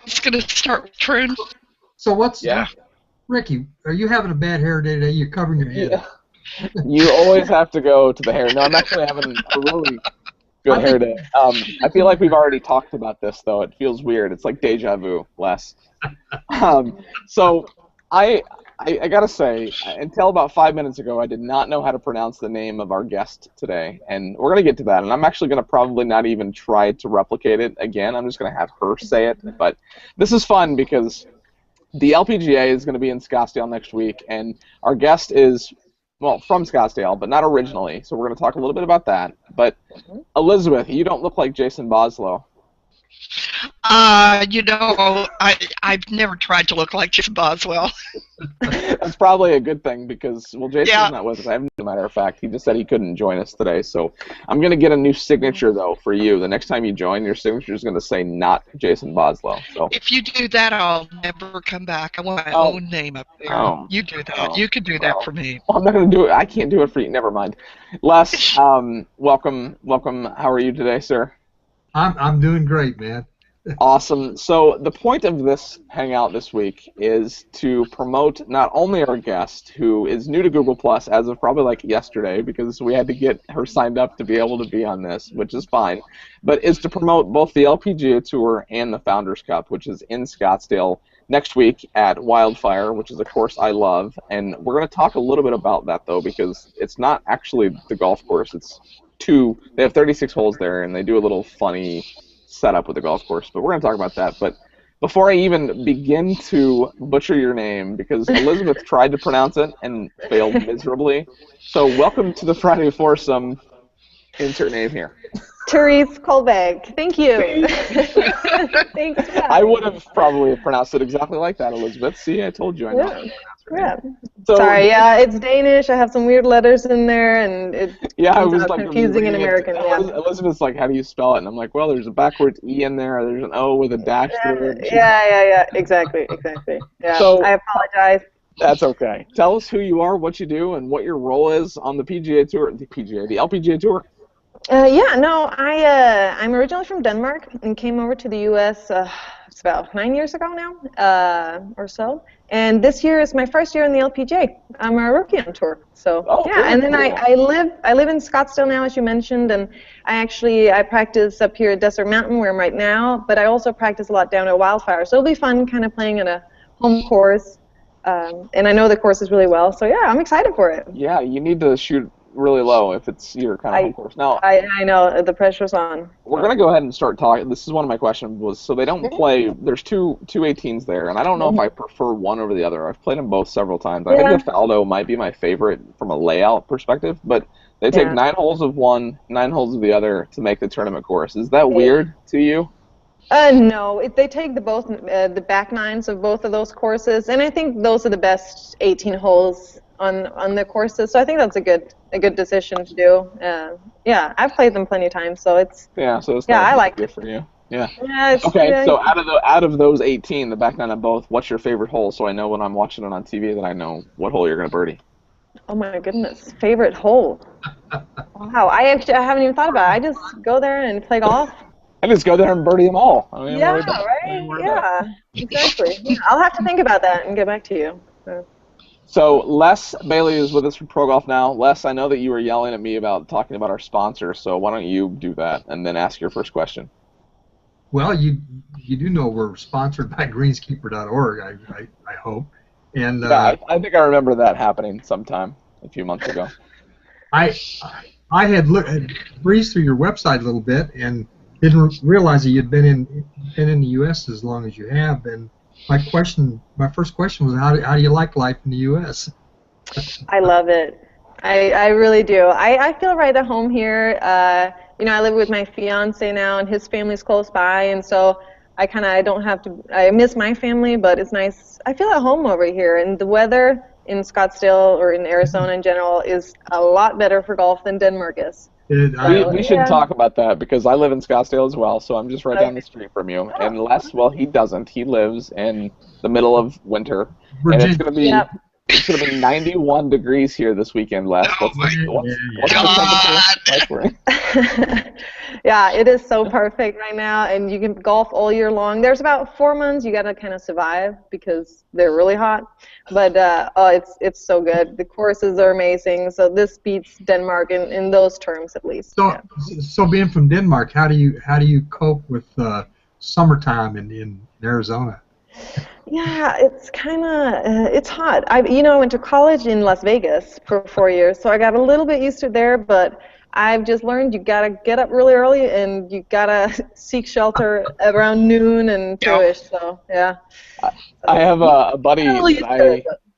It's going to start with Trin. So what's Yeah. Ricky? Are you having a bad hair day today? You're covering your head. Yeah. You always have to go to the hair. No, I'm actually having a really good hair day. I feel like we've already talked about this, though. It feels weird. It's like deja vu, Les. So I gotta say, until about 5 minutes ago, I did not know how to pronounce the name of our guest today, and we're gonna get to that. And I'm actually gonna probably not even try to replicate it again. I'm just gonna have her say it. But this is fun because the LPGA is gonna be in Scottsdale next week, and our guest is, well, from Scottsdale, but not originally. So we're gonna talk a little bit about that. But Elizabeth, you don't look like Jason Boslow. I've never tried to look like Jason Boswell. That's probably a good thing because, well, Jason's not with us. As a matter of fact, he just said he couldn't join us today. So I'm going to get a new signature, though, for you. The next time you join, your signature is going to say not Jason Boslow. So if you do that, I'll never come back. I want my own name up there. You do that. You can do that for me. Well, I'm not going to do it. I can't do it for you. Never mind. Les, welcome. How are you today, sir? I'm doing great, man. Awesome. So the point of this hangout this week is to promote not only our guest, who is new to Google Plus as of probably like yesterday, because we had to get her signed up to be able to be on this, which is fine, but is to promote both the LPGA Tour and the Founders Cup, which is in Scottsdale next week at Wildfire, which is a course I love. And we're going to talk a little bit about that, though, because it's not actually the golf course. It's they have 36 holes there, and they do a little funny setup with the golf course, but we're going to talk about that. But before I even begin to butcher your name, because Elizabeth tried to pronounce it and failed miserably, so welcome to the Friday Foursome. Insert name here. Therese Koelbaek. Thank you. Thanks. I would have probably pronounced it exactly like that, Elizabeth. See, I told you I know. Yeah. So, sorry, it's Danish. I have some weird letters in there, and it was like confusing in American. Elizabeth's like, how do you spell it? And I'm like, well, there's a backwards E in there. There's an O with a dash through it. Yeah. Exactly. Yeah. So, I apologize. That's okay. Tell us who you are, what you do, and what your role is on the PGA Tour, the LPGA Tour. I'm originally from Denmark and came over to the U.S. It's about 9 years ago now, or so. And this year is my first year in the LPGA. I'm a rookie on tour. So and then I live in Scottsdale now, as you mentioned, and I practice up here at Desert Mountain where I'm right now, but I also practice a lot down at Wildfire. So it'll be fun, kind of playing at a home course. And I know the courses really well, so I'm excited for it. Yeah, you need to shoot really low if it's your kind of home course. Now, I know the pressure's on. We're gonna go ahead and start talking. This is one of my questions. So they don't play. There's two 18s there, and I don't know if I prefer one over the other. I've played them both several times. I think the Faldo might be my favorite from a layout perspective, but they take 9 holes of one, 9 holes of the other to make the tournament course. Is that weird to you? No, they take the back nines of both of those courses, and I think those are the best 18 holes on the courses. So I think that's a good decision to do. I've played them plenty of times, so it's I like it for you. Yeah. Okay, so out of those 18, the back nine of both, what's your favorite hole? So I know when I'm watching it on TV that I know what hole you're gonna birdie. Oh my goodness, favorite hole. Wow, I haven't even thought about it. I just go there and play golf. I just go there and birdie them all. Right? Yeah, exactly. I'll have to think about that and get back to you. So Les Bailey is with us from Pro Golf Now. Les, I know that you were yelling at me about talking about our sponsor, so why don't you do that and then ask your first question? Well, you do know we're sponsored by greenskeeper.org, I hope. And I think I remember that happening sometime a few months ago. I had breezed through your website a little bit and didn't realize that you'd been in the U.S. as long as you have. And my first question was, how do you like life in the U.S.? I love it. I really do. I feel right at home here. I live with my fiance now, and his family's close by, and so I don't have to. I miss my family, but it's nice. I feel at home over here, and the weather in Scottsdale or in Arizona in general is a lot better for golf than Denmark is. We should talk about that because I live in Scottsdale as well, so I'm just right down the street from you. And Les, well, he doesn't. He lives in the middle of winter, and it's going to be It's going to be 91 degrees here this weekend, Les. What's the temperature like? Yeah, it is so perfect right now, and you can golf all year long. There's about 4 months you got to kind of survive because they're really hot, but it's so good. The courses are amazing, so this beats Denmark in those terms at least. So being from Denmark, how do you cope with summertime in Arizona? Yeah, it's kind of it's hot. I went to college in Las Vegas for 4 years, so I got a little bit used to it there. But I've just learned you gotta get up really early and you gotta seek shelter around noon and 2-ish. So yeah. I have a buddy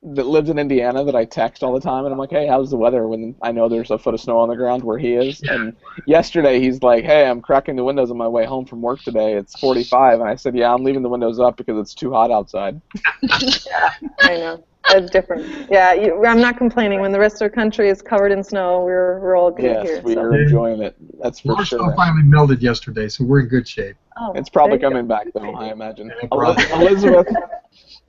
that lives in Indiana that I text all the time, and I'm like, hey, how's the weather? When I know there's a foot of snow on the ground where he is. And yesterday he's like, hey, I'm cracking the windows on my way home from work today. It's 45. And I said, yeah, I'm leaving the windows up because it's too hot outside. Yeah, I know. It's different. Yeah, I'm not complaining. When the rest of the country is covered in snow, we're all good here. Yes, we are enjoying it. That's for sure. Snow finally melted yesterday, so we're in good shape. Oh, it's probably coming back, though, I imagine. Yeah,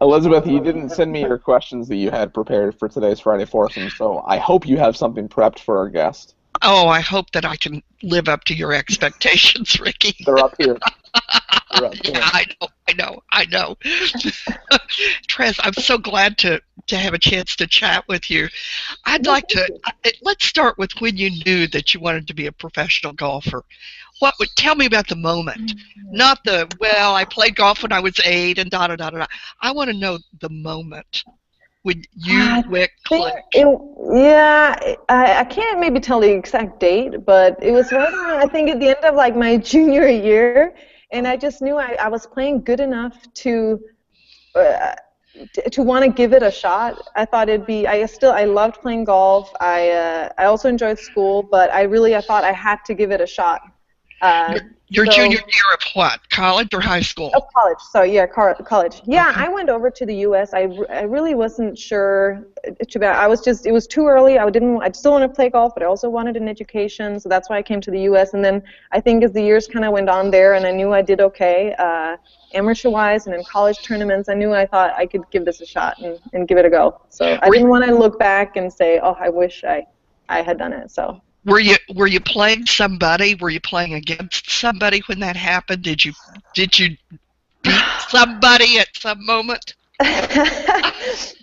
Elizabeth, you didn't send me your questions that you had prepared for today's Friday Foursome, so I hope you have something prepped for our guest. Oh, I hope that I can live up to your expectations, Ricky. They're up here. Yeah, I know. Therese, I'm so glad to have a chance to chat with you. I'd like to, let's start with when you knew that you wanted to be a professional golfer. Tell me about the moment, not I played golf when I was 8 and da-da-da-da-da. I want to know the moment when you went click. I can't maybe tell the exact date, but it was right around, I think, at the end of like my junior year, and I just knew I was playing good enough to want to give it a shot. I thought I loved playing golf. I also enjoyed school, but I thought I had to give it a shot. Your junior year of what? College or high school? Oh, college. So yeah, college. Yeah, okay. I went over to the U.S. I really wasn't sure. It was too early. I still want to play golf, but I also wanted an education, so that's why I came to the U.S. And then I think as the years kind of went on there, and I knew I did okay, amateur-wise and in college tournaments, I thought I could give this a shot and give it a go. So I didn't want to look back and say, oh, I wish I had done it. So. Were you playing somebody? Were you playing against somebody when that happened? Did you beat somebody at some moment?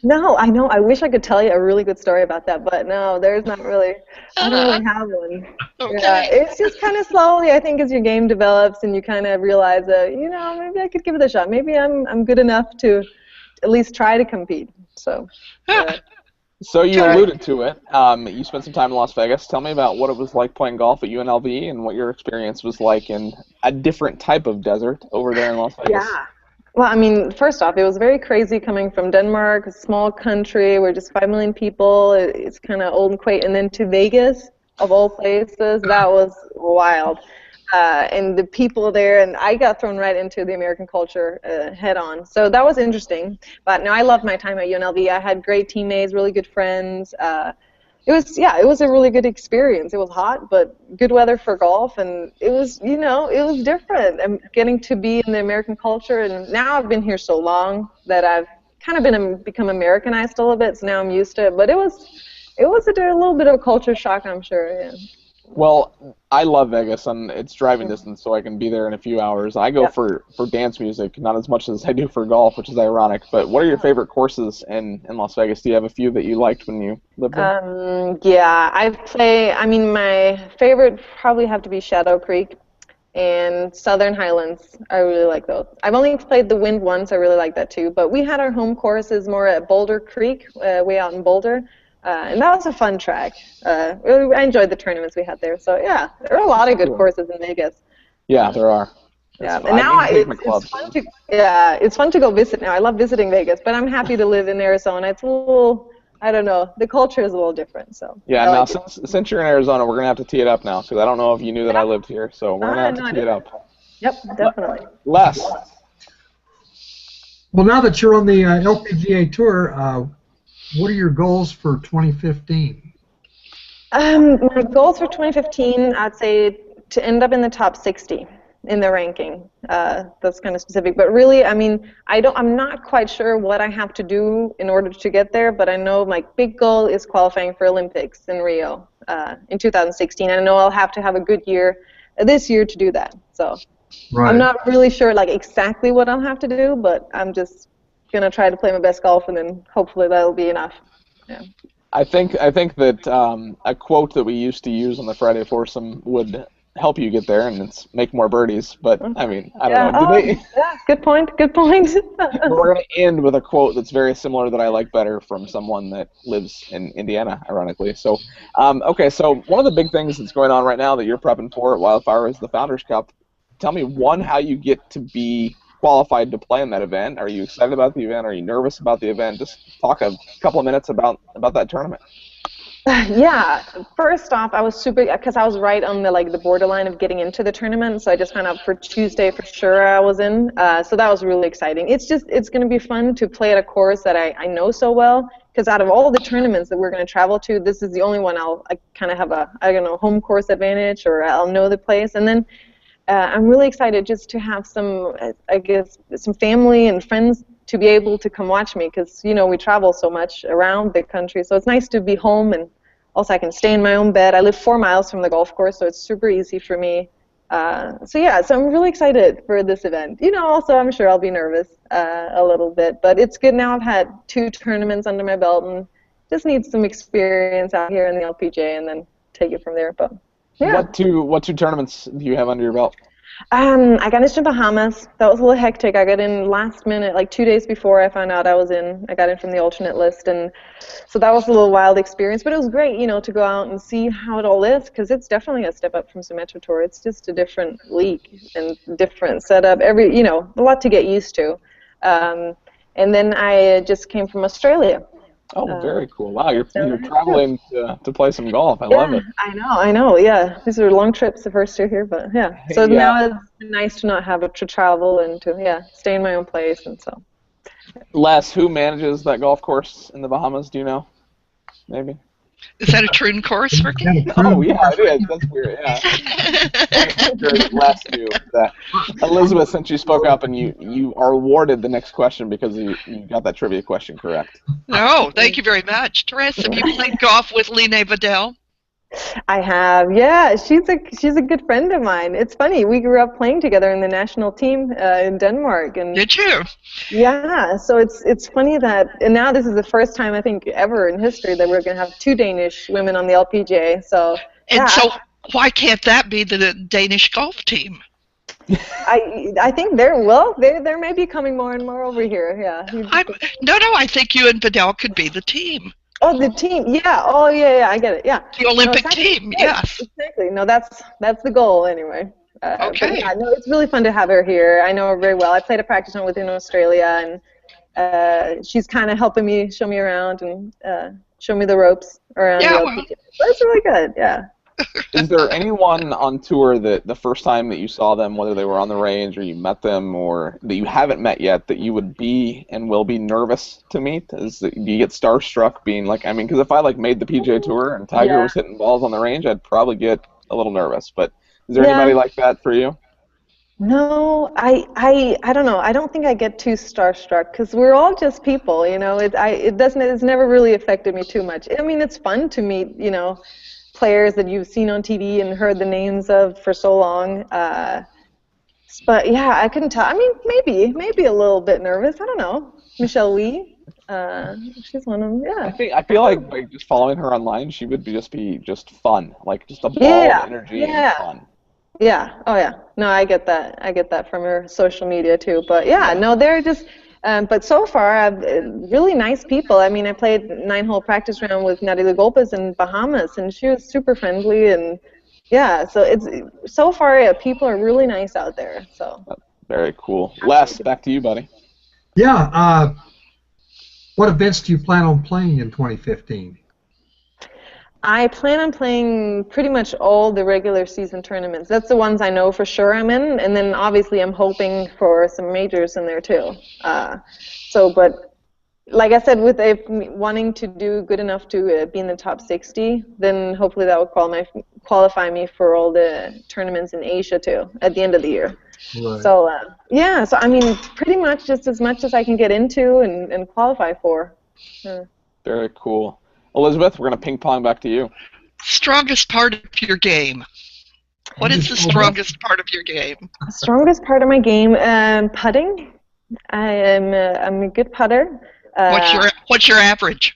No, I know. I wish I could tell you a really good story about that, but no, there's not really. I don't really have one. Okay. Yeah, it's just kind of slowly. I think as your game develops and you kind of realize that maybe I could give it a shot. Maybe I'm good enough to at least try to compete. So. So you alluded to it. You spent some time in Las Vegas. Tell me about what it was like playing golf at UNLV and what your experience was like in a different type of desert over there in Las Vegas. Yeah. Well, I mean, first off, it was very crazy coming from Denmark, a small country. We're just 5 million people. It's kind of old and quaint. And then to Vegas, of all places, that was wild. And the people there, and I got thrown right into the American culture head on. So that was interesting. But no, I loved my time at UNLV. I had great teammates, really good friends. It was a really good experience. It was hot, but good weather for golf, and it was different. I'm getting to be in the American culture, and now I've been here so long that I've kind of become Americanized a little bit, so now I'm used to it. But it was a little bit of a culture shock, I'm sure. Yeah. Well, I love Vegas, and it's driving distance, so I can be there in a few hours. I go for dance music, not as much as I do for golf, which is ironic. But what are your favorite courses in Las Vegas? Do you have a few that you liked when you lived there? My favorite probably have to be Shadow Creek and Southern Highlands. I really like those. I've only played the Wind once. I really like that too. But we had our home courses more at Boulder Creek, way out in Boulder. And that was a fun track. I enjoyed the tournaments we had there. So, yeah, there are a lot of good courses in Vegas. Yeah, there are. Yeah, and now it's fun to go visit now. I love visiting Vegas, but I'm happy to live in Arizona. It's a little, I don't know, the culture is a little different. So. Yeah, since you're in Arizona, we're going to have to tee it up now, because I don't know if you knew that I lived here, so we're going to have to tee it up. Yep, definitely. Les. Well, now that you're on the LPGA Tour, what are your goals for 2015? My goals for 2015, I'd say to end up in the top 60. in the ranking. That's kind of specific, but really, I mean, I'm not quite sure what I have to do in order to get there, but I know my big goal is qualifying for Olympics in Rio in 2016. I know I'll have to have a good year this year to do that. So Right. I'm not really sure like exactly what I'll have to do, but I'm just gonna try to play my best golf, and then hopefully that'll be enough. Yeah. I think that a quote that we used to use on the Friday Foursome would help you get there, and it's make more birdies. But I mean, I don't know. Yeah, good point. Good point. We're going to end with a quote that's very similar that I like better from someone that lives in Indiana, ironically. So, okay, so one of the big things that's going on right now that you're prepping for at Wildfire is the Founders Cup. Tell me, one, how you get to be qualified to play in that event. Are you excited about the event? Are you nervous about the event? Just talk a couple of minutes about that tournament. Yeah, first off, I was super, because I was right on the borderline of getting into the tournament, so I just found out for Tuesday for sure I was in, so that was really exciting. It's going to be fun to play at a course that I know so well, because out of all the tournaments that we're going to travel to, this is the only one I kind of have a, I don't know, home course advantage, or I'll know the place, and then I'm really excited just to have some, I guess, some family and friends to be able to come watch me, because, you know, we travel so much around the country, so it's nice to be home, and also I can stay in my own bed. I live 4 miles from the golf course, so it's super easy for me. So I'm really excited for this event. You know, also I'm sure I'll be nervous a little bit, but it's good now. I've had 2 tournaments under my belt, and just need some experience out here in the LPGA, and then take it from there. But yeah. What two tournaments do you have under your belt? I got into Bahamas. That was a little hectic. I got in last minute, like 2 days before I found out I was in. I got in from the alternate list, and so that was a little wild experience. But it was great, you know, to go out and see how it all is, because it's definitely a step up from Symetra Tour. It's just a different league and different setup. You know, a lot to get used to. And then I just came from Australia. Oh, very cool. Wow, you're traveling to play some golf. I love it. I know, yeah. These are long trips the first year here, but yeah. So now it's nice to not have to travel and to, stay in my own place, and so. Les, who manages that golf course in the Bahamas, do you know? Maybe? Is that a Troon course, Ricky? Oh, yeah, it is. That's weird, yeah. Les knew that. Elizabeth, since you spoke up, and you are awarded the next question because you got that trivia question correct. No, thank you very much. Therese, have you played golf with Line Vidal? I have, yeah. She's a good friend of mine. It's funny, we grew up playing together in the national team in Denmark. And did you? Yeah, so it's funny that, and now this is the first time I think ever in history that we're going to have 2 Danish women on the LPGA. So so why can't that be the Danish golf team? I think they're maybe coming more and more over here. Yeah. No, I think you and Vidal could be the team. Oh, the team, yeah. Oh, yeah, I get it, yeah. The Olympic team, yes. Exactly. No, that's the goal anyway. Okay. Yeah, no, it's really fun to have her here. I know her very well. I played a practice round with her in Australia, and she's kind of helping me, show me around, and show me the ropes around the LPGA. So it's really good, yeah. Is there anyone on tour that the first time that you saw them, whether they were on the range or you met them or that you haven't met yet, that you would be and will be nervous to meet? Do you get starstruck being like, because if I made the PGA Tour and Tiger was hitting balls on the range, I'd probably get a little nervous. But is there anybody like that for you? No, I don't know. I don't think I get too starstruck because we're all just people, you know. It's never really affected me too much. I mean, it's fun to meet, you know, players that you've seen on TV and heard the names of for so long. But yeah, I couldn't tell. I mean, maybe a little bit nervous. I don't know. Michelle Lee, she's one of them. Yeah. I feel like by just following her online, she would be just fun, like just a ball of energy and fun. Yeah. Oh yeah. No, I get that. I get that from her social media too. But yeah, no, they're just. But so far, I've really nice people. I mean, I played 9-hole practice round with Natalie Golpes in Bahamas, and she was super friendly, and yeah. So so far, people are really nice out there. So very cool. Les, back to you, buddy. Yeah. What events do you plan on playing in 2015? I plan on playing pretty much all the regular season tournaments. That's the ones I know for sure I'm in, and then obviously I'm hoping for some majors in there too. But like I said, with wanting to do good enough to be in the top 60, then hopefully that will qualify me for all the tournaments in Asia too at the end of the year. Right. So yeah, so I mean, pretty much just as much as I can get into and qualify for. Very cool. Elizabeth, we're going to ping pong back to you. Strongest part of your game. What is the strongest part of your game? The strongest part of my game, putting. I'm a good putter. What's your average?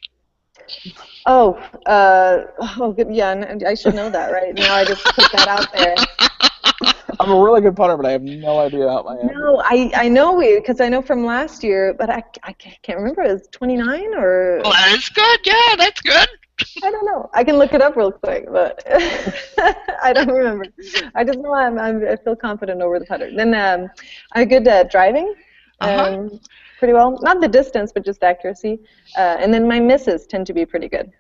Good. Yeah, I should know that, right? Now I just put that out there. I'm a really good putter, but I have no idea how my average. No, I know because I know from last year, but I can't remember. Is 29 or? Well, that's good. Yeah, that's good. I don't know. I can look it up real quick, but I don't remember. I just know I feel confident over the putter. Then I'm good at driving. Pretty well. Not the distance, but just accuracy. And then my misses tend to be pretty good.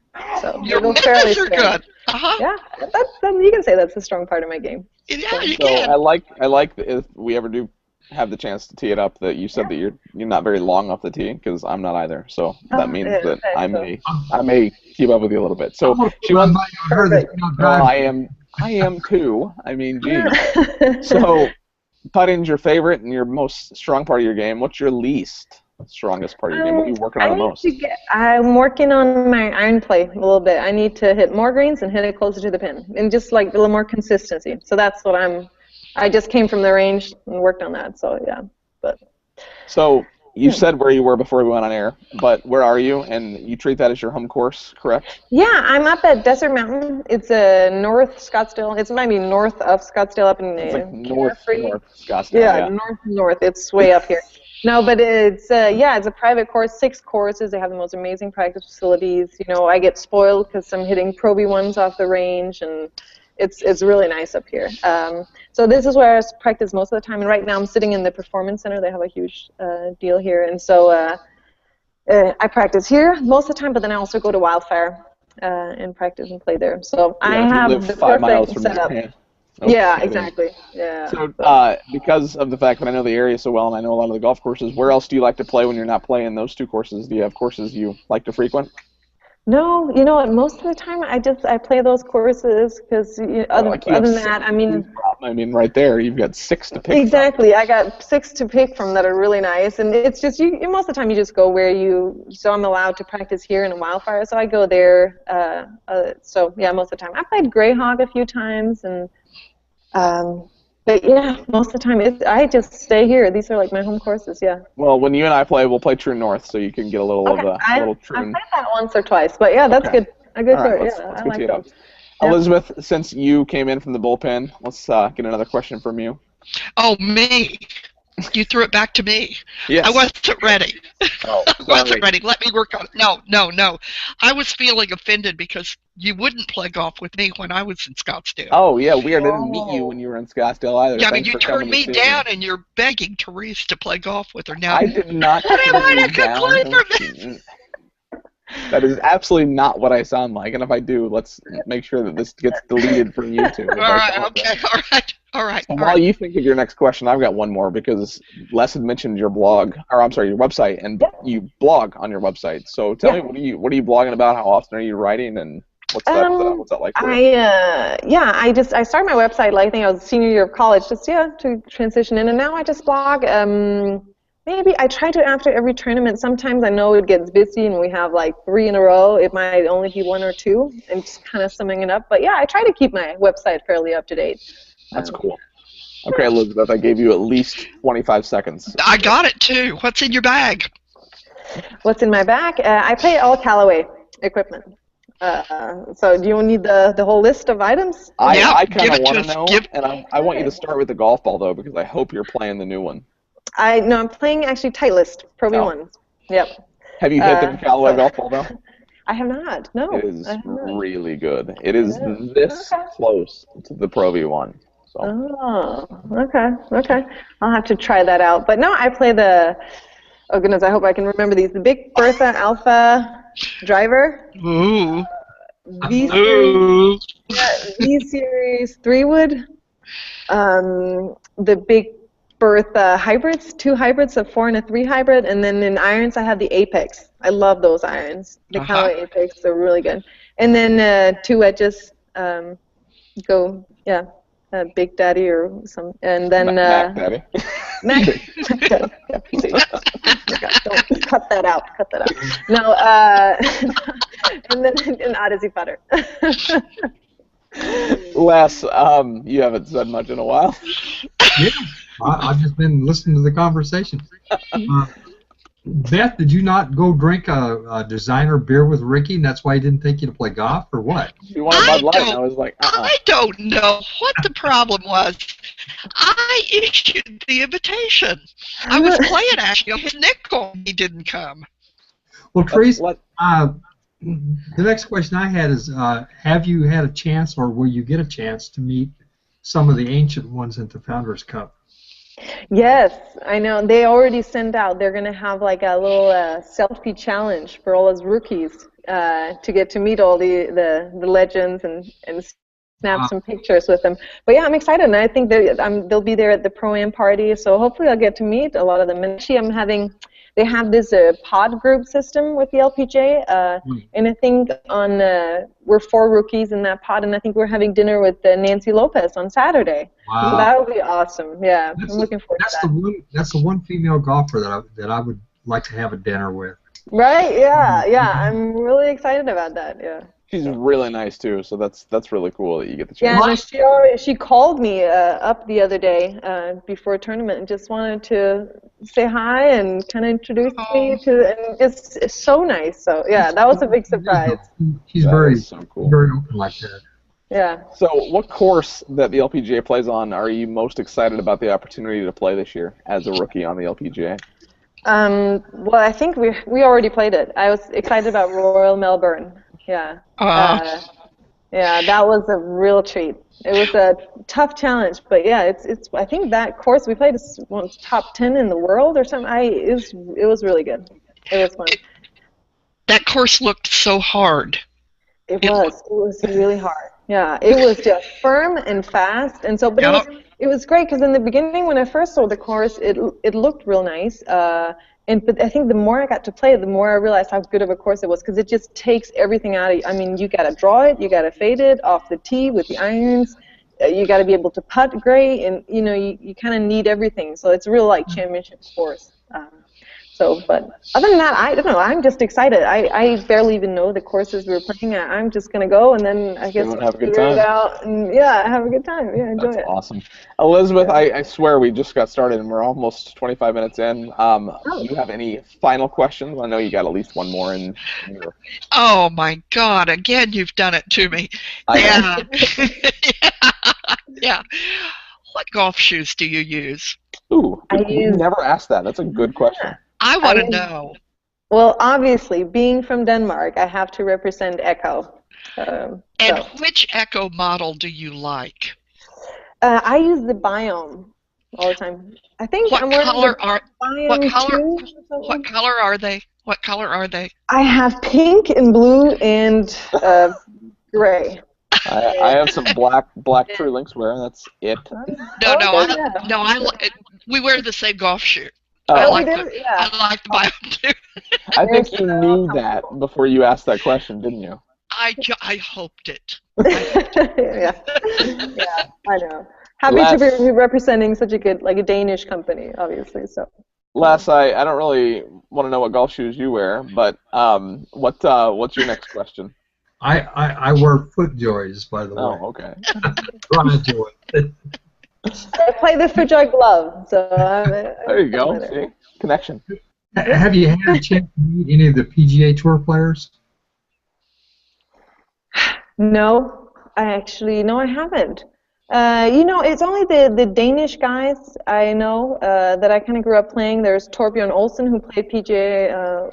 So your misses are good. Yeah, you can say that's a strong part of my game. Yeah, you can. I like if we ever do have the chance to tee it up that you said that you're not very long off the tee, because I'm not either. So that means that I may keep up with you a little bit. So she wants. I am too. I mean, geez. So putting's your favorite and your most strong part of your game. What's your least strongest part of your game? What are you working on the most? I'm working on my iron play a little bit. I need to hit more greens and hit it closer to the pin, and just like a little more consistency. So that's what I just came from the range and worked on that. So yeah, So you said where you were before we went on air, but where are you? And you treat that as your home course, correct? Yeah, I'm up at Desert Mountain. It's North Scottsdale. It's maybe north of Scottsdale, up in it's like north Scottsdale. Yeah, north. It's way up here. No, but it's it's a private course, 6 courses. They have the most amazing practice facilities. You know, I get spoiled because I'm hitting Pro V1s off the range, and it's really nice up here. So this is where I practice most of the time, and right now I'm sitting in the Performance Center. They have a huge deal here, and so I practice here most of the time, but then I also go to Wildfire and practice and play there. So I have the 5 miles perfect from setup. Japan. Yeah, exactly. Yeah. So because of the fact that I know the area so well and I know a lot of the golf courses, where else do you like to play when you're not playing those 2 courses? Do you have courses you like to frequent? No, you know what? Most of the time I play those courses because other than that, I mean, right there, you've got 6 to pick. Exactly, from. I got 6 to pick from that are really nice, and it's just most of the time you just go where so I'm allowed to practice here in a Wildfire, so I go there. So yeah, most of the time I played Greyhawk a few times, and but yeah, most of the time I just stay here. These are like my home courses, yeah. Well, when you and I play, we'll play True North, so you can get a little of a little True. I've played that once or twice, but yeah, that's good. A good course. Let's I get like to it those. up. Yeah. Elizabeth, since you came in from the bullpen, let's get another question from you. Oh, me. You threw it back to me. Yes. I wasn't ready. Oh, I wasn't ready. Let me work on it. No. I was feeling offended because you wouldn't play golf with me when I was in Scottsdale. Oh, yeah, weird. I didn't meet you when you were in Scottsdale either. Yeah, I mean, you turned me down and you're begging Therese to play golf with her now. I did not turn you down. That is absolutely not what I sound like, and if I do, let's make sure that this gets deleted from YouTube. All right. So while you think of your next question, I've got one more, because Les had mentioned your blog, or I'm sorry, your website, and you blog on your website. So tell me, what are you blogging about? How often are you writing, and what's that like for you? I started my website, like, I think I was senior year of college, to transition in, and now I just blog. Maybe I try to after every tournament. Sometimes I know it gets busy and we have like 3 in a row. It might only be 1 or 2, and just kind of summing it up. But yeah, I try to keep my website fairly up to date. That's cool. Okay, Elizabeth, I gave you at least 25 seconds. I got it too. What's in your bag? What's in my bag? I play all Callaway equipment. So do you need the whole list of items? I kind of want to know, and I want you to start with the golf ball, though, because I hope you're playing the new one. I'm playing actually Titleist Pro V1s. Yep. Have you hit the Callaway golf ball though? I have not. No. It is really good. It is this close to the Pro V1. So. Oh, okay. I'll have to try that out. But no, I play the. Oh goodness, I hope I can remember these. The Big Bertha Alpha driver. Ooh. V-Series. V-Series 3-wood. The Big birth hybrids, 2 hybrids, a 4 and a 3 hybrid, and then in irons I have the Apex. I love those irons. The Callaway Apex, they're really good. And then 2 edges, Big Daddy or some, and then Mac Daddy. Mac. Don't cut that out. No, and then an Odyssey putter. Les, you haven't said much in a while. Yeah, I've just been listening to the conversation. Beth, did you not go drink a designer beer with Ricky, and that's why he didn't take you to play golf, or what? You wanted Bud Light, and I was like, I don't know what the problem was. I issued the invitation. I was playing actually. Nick called me, he didn't come. Well, Therese, the next question I had is, have you had a chance, or will you get a chance to meet some of the ancient ones at the Founders Cup? Yes, I know. They already sent out. They're going to have like a little selfie challenge for all us rookies to get to meet all the legends and snap some pictures with them. But yeah, I'm excited, and I think they'll be there at the Pro-Am party, so hopefully I'll get to meet a lot of them. And actually, they have this pod group system with the LPGA, and I think we're 4 rookies in that pod, and I think we're having dinner with Nancy Lopez on Saturday. Wow. So that'll be awesome. Yeah, I'm looking forward to that. That's the one female golfer that I would like to have a dinner with. Right? Yeah. I'm really excited about that. Yeah. She's really nice too, so that's really cool that you get the chance. Yeah, she called me up the other day before a tournament and just wanted to say hi and kind of introduce me to, and it's so nice. So yeah, that was a big surprise. She's very open like that. Yeah. So what course that the LPGA plays on are you most excited about the opportunity to play this year as a rookie on the LPGA? Well, I think we already played it. I was excited about Royal Melbourne. Yeah. Yeah, that was a real treat. It was a tough challenge, but yeah, it's. I think that course we played is top 10 in the world or something. It was really good. It was fun. That course looked so hard. It was really hard. Yeah, it was just firm and fast, and so. But it was great because in the beginning, when I first saw the course, it looked real nice. But I think the more I got to play it, the more I realized how good of a course it was, because it just takes everything out of you. I mean, you got to draw it, you got to fade it off the tee with the irons, you got to be able to putt great, and you kind of need everything. So it's a real championship course. But other than that, I don't know. I'm just excited. I barely even know the courses we were playing at. I'm just gonna go, and then I guess figure it out, and have a good time. Yeah, enjoy it. That's awesome. Elizabeth, I swear we just got started, and we're almost 25 minutes in. Do you have any final questions? I know you got at least one more in your... Oh my God! Again, you've done it to me. Yeah. What golf shoes do you use? Ooh, you never asked that. That's a good question. I want to know. Well, obviously, being from Denmark, I have to represent Echo. Which Echo model do you like? I use the Biome all the time. I think what color are they? What color are they? I have pink and blue and gray. I have some black True Links wear. That's it. We wear the same golf shoe. I like the Biome too. I think you knew that before you asked that question, didn't you? I hoped it. Yeah, I know. Happy to be representing such a good, a Danish company, obviously. So. Les, I don't really want to know what golf shoes you wear, but what's your next question? I wear FootJoys, by the way. Oh, okay. I play the FootJoy glove, so there you go. See? Connection. Have you had a chance to meet any of the PGA Tour players? No, I haven't. It's only the Danish guys I know that I kind of grew up playing. There's Torbjørn Olsen, who played PGA a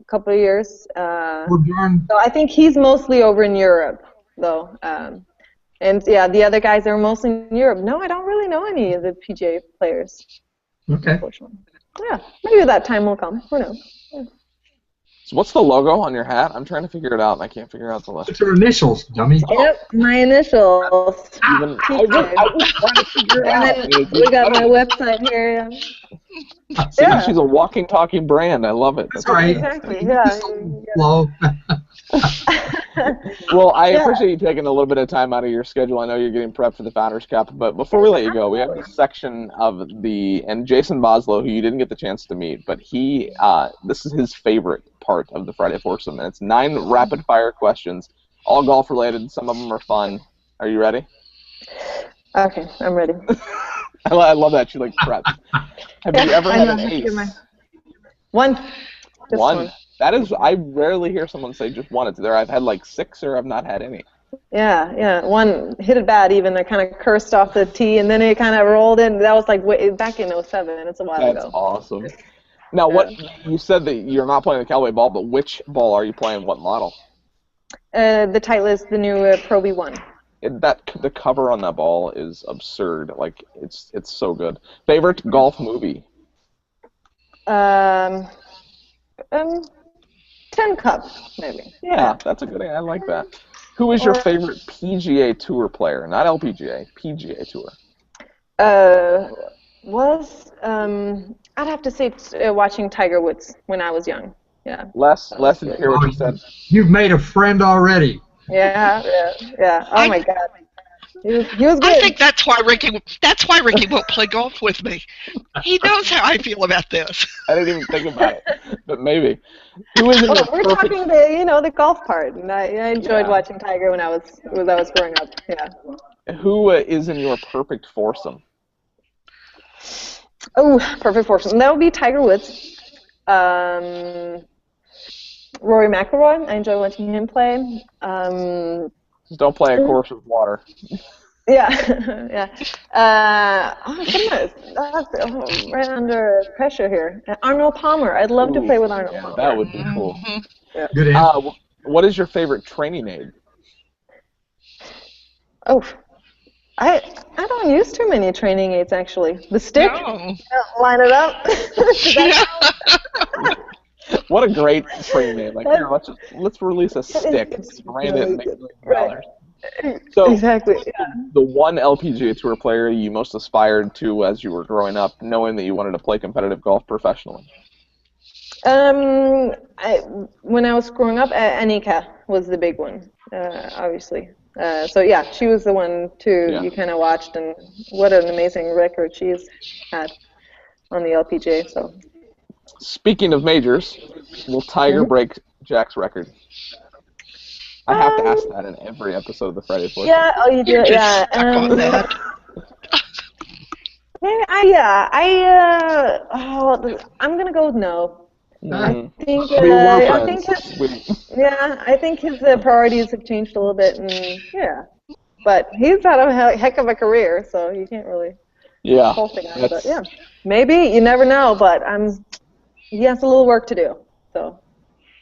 couple of years. So I think he's mostly over in Europe, though. And yeah, the other guys are mostly in Europe. No, I don't really know any of the PGA players. Okay. Unfortunately. Yeah, maybe that time will come. Who knows? Yeah. So what's the logo on your hat? I'm trying to figure it out, and I can't figure out the list. It's her initials, dummy. Yep, my initials. Even, I was trying to figure it out. And then we got my website here. See, she's a walking, talking brand. I love it. That's right. Exactly, yeah. Flow. Well, I appreciate you taking a little bit of time out of your schedule. I know you're getting prepped for the Founders Cup, but before we let you go, we have a section of and Jason Boslow, who you didn't get the chance to meet, but this is his favorite part of the Friday Foursome, and it's 9 rapid-fire questions, all golf-related. Some of them are fun. Are you ready? Okay, I'm ready. I love that. She prepped. Have you ever had an ace? One. Just one. That is, I rarely hear someone say just one. It's there. I've had 6, or I've not had any. Yeah. One hit it bad even. I kind of cursed off the tee, and then it kind of rolled in. That was way back in 07. It's a while ago. That's awesome. Now, what you said that you're not playing the Callaway ball, but which ball are you playing? What model? The Titleist, the new Pro V1. The cover on that ball is absurd. It's so good. Favorite golf movie? 10 Cup, maybe. Yeah, that's a good one. I like that. Who is your favorite PGA Tour player? Not LPGA, PGA Tour. I'd have to say watching Tiger Woods when I was young. Yeah. Les, did you hear what you said? You've made a friend already. Yeah. Oh my God. He was good. I think that's why Ricky won't play golf with me. He knows how I feel about this. I didn't even think about it, but maybe. Who is we're talking the golf part, and I enjoyed watching Tiger when I was growing up. Yeah. Who is in your perfect foursome? Oh, perfect foursome. That would be Tiger Woods. Rory McIlroy. I enjoy watching him play. Just don't play a course with water. Yeah. Oh goodness, that's right under pressure here. Arnold Palmer. I'd love to play with Arnold Palmer. That would be cool. Yeah. Good answer. What is your favorite training aid? Oh, I don't use too many training aids actually. The stick, line it up. What a great training aid! Here, let's release a stick, brand it, and make $1 million. So, exactly. The one LPGA Tour player you most aspired to as you were growing up, knowing that you wanted to play competitive golf professionally? When I was growing up, Annika was the big one, obviously. She was the one you kind of watched, and what an amazing record she's had on the LPGA. So. Speaking of majors, will Tiger break Jack's record? I have to ask that in every episode of the Friday Foursome. Yeah, you do. Yeah. I'm gonna go with no. I think his priorities have changed a little bit, and but he's had a heck of a career, so you can't really. Yeah. But maybe you never know, but he has a little work to do. So.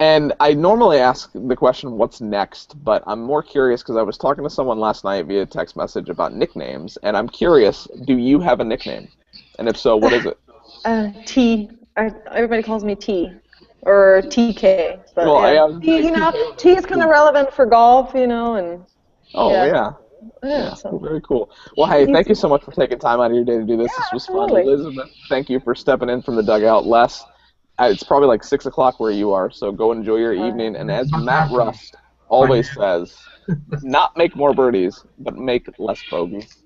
And I normally ask the question, what's next? But I'm more curious because I was talking to someone last night via text message about nicknames, and I'm curious, do you have a nickname? And if so, what is it? T. Everybody calls me T, or TK. But, T is kind of relevant for golf, and. So. Very cool. Well, hey, thank you so much for taking time out of your day to do this. This was fun. Elizabeth, thank you for stepping in from the dugout. Les, it's probably 6 o'clock where you are, so go enjoy your evening. And as Matt Rust always says, not make more birdies, but make less bogeys.